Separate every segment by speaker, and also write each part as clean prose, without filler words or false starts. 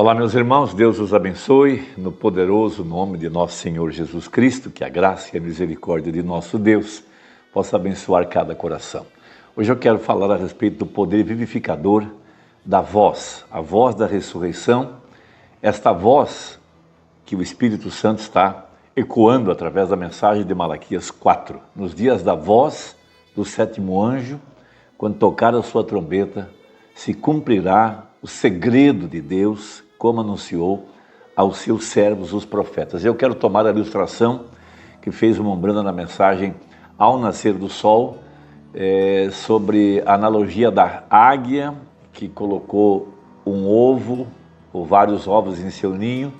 Speaker 1: Olá, meus irmãos, Deus os abençoe, no poderoso nome de nosso Senhor Jesus Cristo, que a graça e a misericórdia de nosso Deus possa abençoar cada coração. Hoje eu quero falar a respeito do poder vivificador da voz, a voz da ressurreição, esta voz que o Espírito Santo está ecoando através da mensagem de Malaquias 4. Nos dias da voz do sétimo anjo, quando tocar a sua trombeta, se cumprirá o segredo de Deus, como anunciou aos seus servos, os profetas. Eu quero tomar a ilustração que fez o Mombrana na mensagem Ao Nascer do Sol, sobre a analogia da águia que colocou um ovo, ou vários ovos em seu ninho,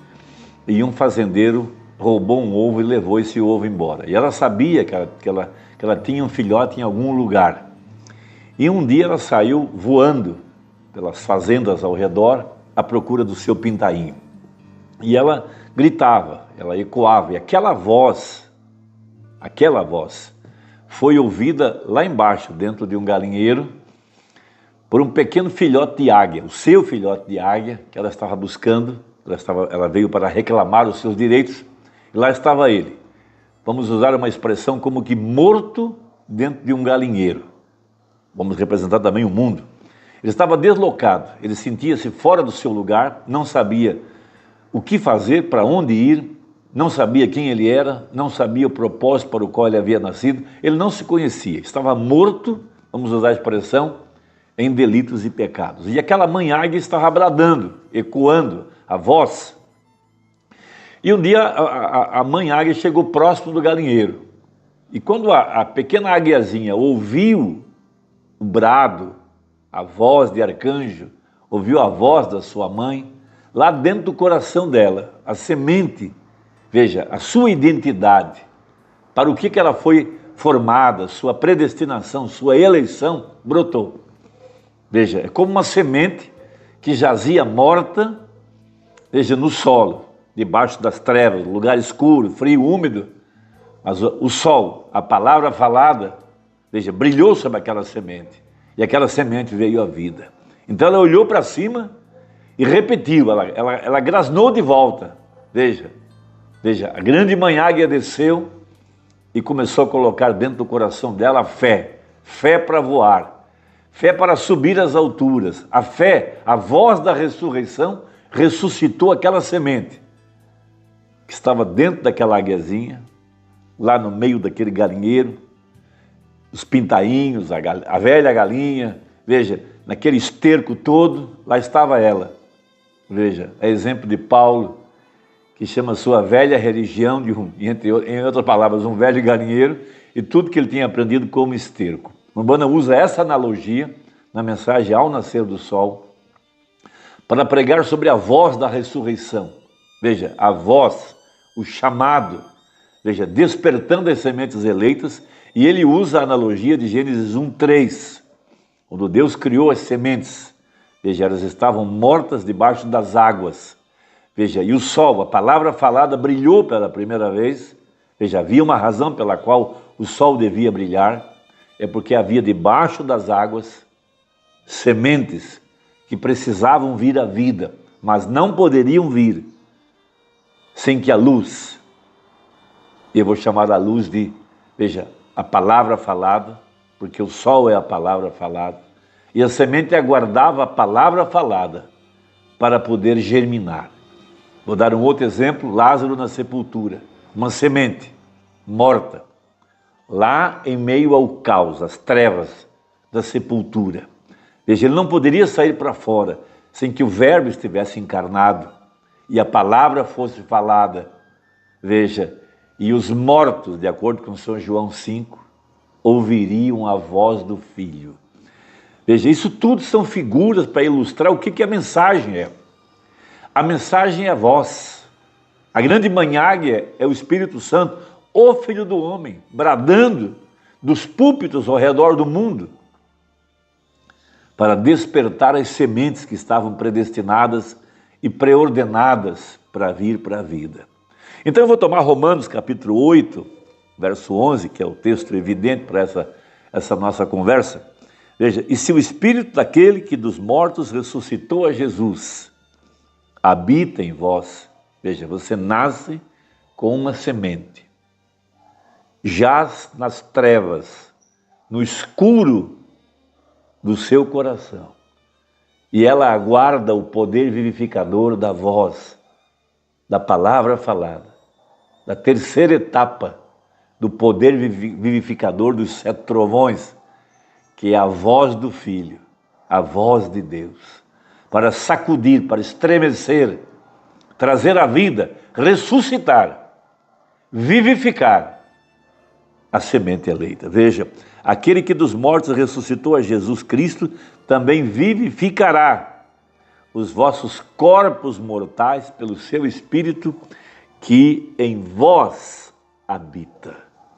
Speaker 1: e um fazendeiro roubou um ovo e levou esse ovo embora. E ela sabia que ela tinha um filhote em algum lugar. E um dia ela saiu voando pelas fazendas ao redor, à procura do seu pintainho. E ela gritava, ela ecoava, e aquela voz foi ouvida lá embaixo, dentro de um galinheiro, por um pequeno filhote de águia, o seu filhote de águia, que ela estava buscando. Ela veio para reclamar os seus direitos, e lá estava ele. Vamos usar uma expressão como que morto dentro de um galinheiro. Vamos representar também o mundo. Ele estava deslocado, ele sentia-se fora do seu lugar, não sabia o que fazer, para onde ir, não sabia quem ele era, não sabia o propósito para o qual ele havia nascido, ele não se conhecia, estava morto, vamos usar a expressão, em delitos e pecados. E aquela mãe águia estava bradando, ecoando a voz. E um dia a mãe águia chegou próximo do galinheiro, e quando a pequena águiazinha ouviu o brado, a voz de arcanjo, ouviu a voz da sua mãe, lá dentro do coração dela, a semente, veja, a sua identidade, para o que ela foi formada, sua predestinação, sua eleição, brotou. Veja, é como uma semente que jazia morta, veja, no solo, debaixo das trevas, lugar escuro, frio, úmido, mas o sol, a palavra falada, veja, brilhou sobre aquela semente. E aquela semente veio à vida. Então ela olhou para cima e repetiu, ela grasnou de volta. Veja, a grande mãe águia desceu e começou a colocar dentro do coração dela a fé para voar, fé para subir às alturas. A fé, a voz da ressurreição, ressuscitou aquela semente que estava dentro daquela águiazinha, lá no meio daquele galinheiro, os pintainhos, a velha galinha, veja, naquele esterco todo, lá estava ela. Veja, é exemplo de Paulo, que chama sua velha religião, em outras palavras, um velho galinheiro, e tudo que ele tinha aprendido como esterco. Urbana usa essa analogia na mensagem Ao Nascer do Sol, para pregar sobre a voz da ressurreição. Veja, a voz, o chamado, veja, despertando as sementes eleitas. E ele usa a analogia de Gênesis 1:3, quando Deus criou as sementes. Veja, elas estavam mortas debaixo das águas. Veja, e o sol, a palavra falada, brilhou pela primeira vez. Veja, havia uma razão pela qual o sol devia brilhar. É porque havia debaixo das águas sementes que precisavam vir à vida, mas não poderiam vir sem que a luz, eu vou chamar a luz de, veja, a palavra falada, porque o sol é a palavra falada, e a semente aguardava a palavra falada para poder germinar. Vou dar um outro exemplo, Lázaro na sepultura, uma semente morta, lá em meio ao caos, às trevas da sepultura. Veja, ele não poderia sair para fora sem que o verbo estivesse encarnado e a palavra fosse falada. Veja, e os mortos, de acordo com São João 5, ouviriam a voz do Filho. Veja, isso tudo são figuras para ilustrar o que a mensagem é. A mensagem é a voz. A grande mãe águia é o Espírito Santo, o Filho do Homem, bradando dos púlpitos ao redor do mundo, para despertar as sementes que estavam predestinadas e preordenadas para vir para a vida. Então eu vou tomar Romanos capítulo 8, verso 11, que é o texto evidente para essa nossa conversa. Veja, e se o Espírito daquele que dos mortos ressuscitou a Jesus habita em vós. Veja, você nasce com uma semente, jaz nas trevas, no escuro do seu coração, e ela aguarda o poder vivificador da voz, da palavra falada, da terceira etapa do poder vivificador dos 7 trovões, que é a voz do Filho, a voz de Deus, para sacudir, para estremecer, trazer à vida, ressuscitar, vivificar a semente eleita. Veja, aquele que dos mortos ressuscitou a Jesus Cristo, também vivificará os vossos corpos mortais pelo seu Espírito que em vós habita.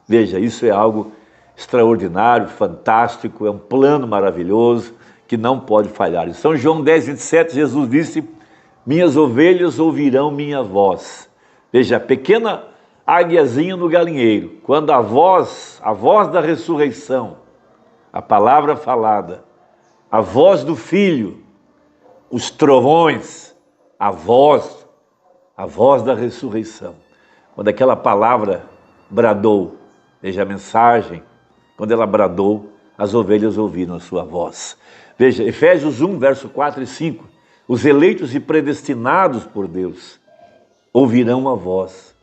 Speaker 1: Veja, isso é algo extraordinário, fantástico, é um plano maravilhoso que não pode falhar. Em São João 10, 27, Jesus disse: minhas ovelhas ouvirão minha voz. Veja, a pequena águiazinha no galinheiro, quando a voz da ressurreição, a palavra falada, a voz do Filho, os trovões, a voz da ressurreição, quando aquela palavra bradou, veja a mensagem, quando ela bradou, as ovelhas ouviram a sua voz. Veja, Efésios 1, verso 4 e 5, os eleitos e predestinados por Deus ouvirão a voz,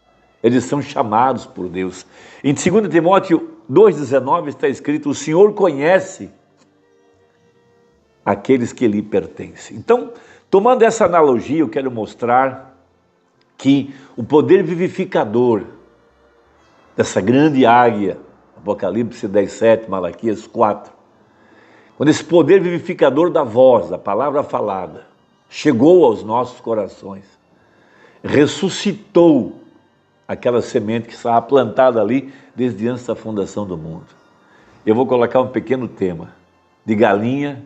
Speaker 1: eles são chamados por Deus. Em 2 Timóteo 2,19 está escrito: o Senhor conhece aqueles que lhe pertencem. Então, tomando essa analogia, eu quero mostrar que o poder vivificador dessa grande águia, Apocalipse 10:7, Malaquias 4, quando esse poder vivificador da voz, da palavra falada, chegou aos nossos corações, ressuscitou aquela semente que estava plantada ali desde antes da fundação do mundo. Eu vou colocar um pequeno tema, de galinha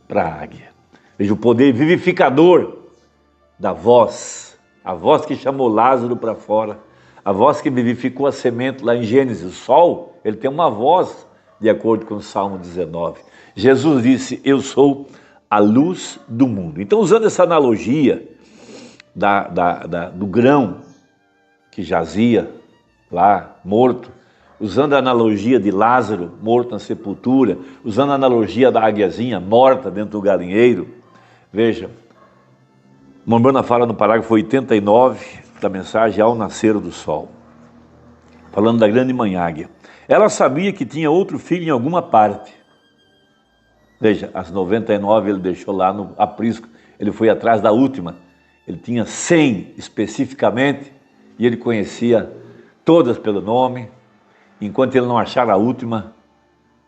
Speaker 1: para águia. Veja o poder vivificador da voz, a voz que chamou Lázaro para fora, a voz que vivificou a semente lá em Gênesis. O sol, ele tem uma voz, de acordo com o Salmo 19. Jesus disse: eu sou a luz do mundo. Então, usando essa analogia do grão que jazia lá, morto, usando a analogia de Lázaro, morto na sepultura, usando a analogia da águiazinha morta dentro do galinheiro, veja, Mombrana fala no parágrafo 89 da mensagem Ao Nascer do Sol, falando da grande mãe águia. Ela sabia que tinha outro filho em alguma parte. Veja, as 99 ele deixou lá no aprisco, ele foi atrás da última. Ele tinha 100 especificamente e ele conhecia todas pelo nome. Enquanto ele não achar a última,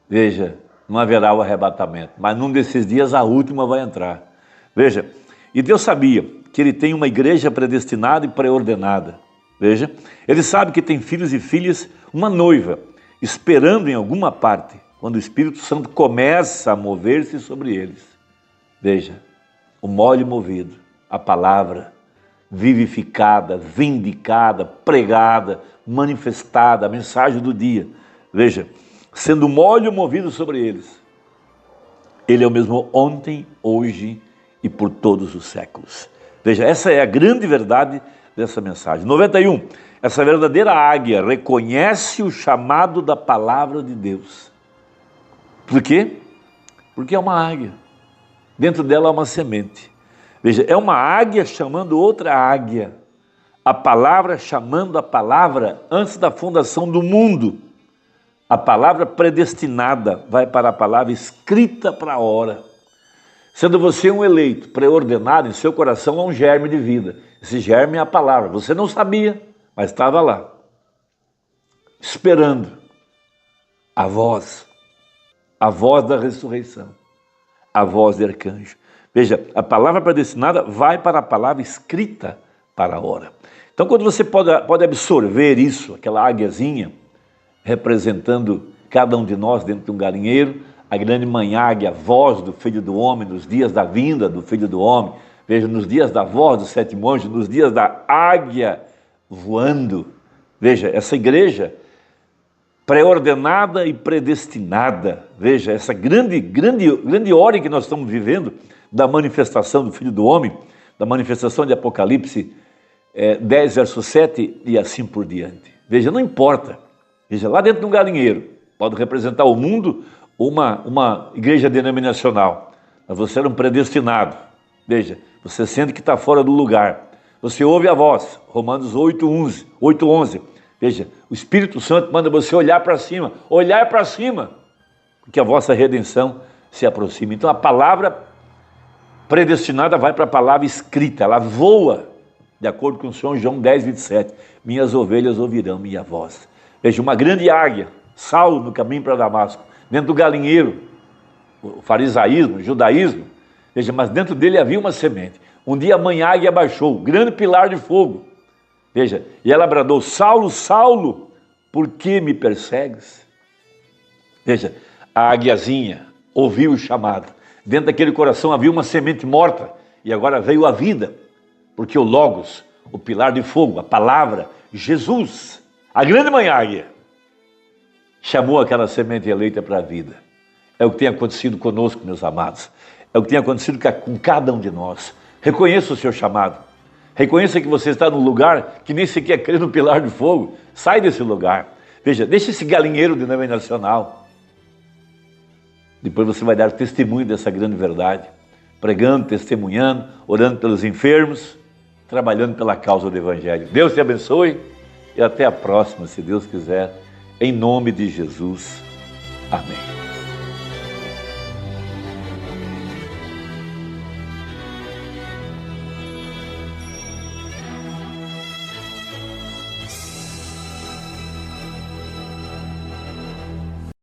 Speaker 1: veja, não haverá o arrebatamento. Mas num desses dias a última vai entrar. Veja, e Deus sabia que ele tem uma igreja predestinada e pré-ordenada. Veja, ele sabe que tem filhos e filhas, uma noiva, esperando em alguma parte, quando o Espírito Santo começa a mover-se sobre eles. Veja, o mole movido, a palavra vivificada, vindicada, pregada, manifestada, a mensagem do dia. Veja, sendo o óleo movido sobre eles. Ele é o mesmo ontem, hoje e por todos os séculos. Veja, essa é a grande verdade dessa mensagem. 91. Essa verdadeira águia reconhece o chamado da palavra de Deus. Por quê? Porque é uma águia. Dentro dela há uma semente. Veja, é uma águia chamando outra águia. A palavra chamando a palavra antes da fundação do mundo. A palavra predestinada vai para a palavra escrita para a hora. Sendo você um eleito, preordenado, em seu coração há um germe de vida. Esse germe é a palavra. Você não sabia, mas estava lá. Esperando a voz da ressurreição, a voz do arcanjo. Veja, a palavra predestinada vai para a palavra escrita para a hora. Então, quando você pode absorver isso, aquela águiazinha, representando cada um de nós dentro de um galinheiro, a grande mãe águia, a voz do Filho do Homem, nos dias da vinda do Filho do Homem, veja, nos dias da voz dos 7 anjos, nos dias da águia voando. Veja, essa igreja pré-ordenada e predestinada, veja, essa grande hora em que nós estamos vivendo, da manifestação do Filho do Homem, da manifestação de Apocalipse 10, verso 7 e assim por diante. Veja, não importa. Veja, lá dentro de um galinheiro, pode representar o mundo ou uma igreja denominacional, mas você era um predestinado. Veja, você sente que está fora do lugar. Você ouve a voz, Romanos 8:11. Veja, o Espírito Santo manda você olhar para cima, porque a vossa redenção se aproxima. Então a palavra predestinada vai para a palavra escrita, ela voa, de acordo com São João 10:27. Minhas ovelhas ouvirão minha voz. Veja, uma grande águia, Saulo no caminho para Damasco, dentro do galinheiro, o farisaísmo, o judaísmo. Veja, mas dentro dele havia uma semente. Um dia a mãe águia baixou, grande pilar de fogo. Veja, e ela bradou: Saulo, Saulo, por que me persegues? Veja, a águiazinha ouviu o chamado. Dentro daquele coração havia uma semente morta, e agora veio a vida, porque o Logos, o pilar de fogo, a palavra, Jesus, a grande mãe águia, chamou aquela semente eleita para a vida. É o que tem acontecido conosco, meus amados. É o que tem acontecido com cada um de nós. Reconheça o seu chamado. Reconheça que você está num lugar que nem sequer crê no pilar de fogo. Sai desse lugar. Veja, deixa esse galinheiro denominacional. Depois você vai dar testemunho dessa grande verdade. Pregando, testemunhando, orando pelos enfermos, trabalhando pela causa do Evangelho. Deus te abençoe e até a próxima, se Deus quiser. Em nome de Jesus. Amém.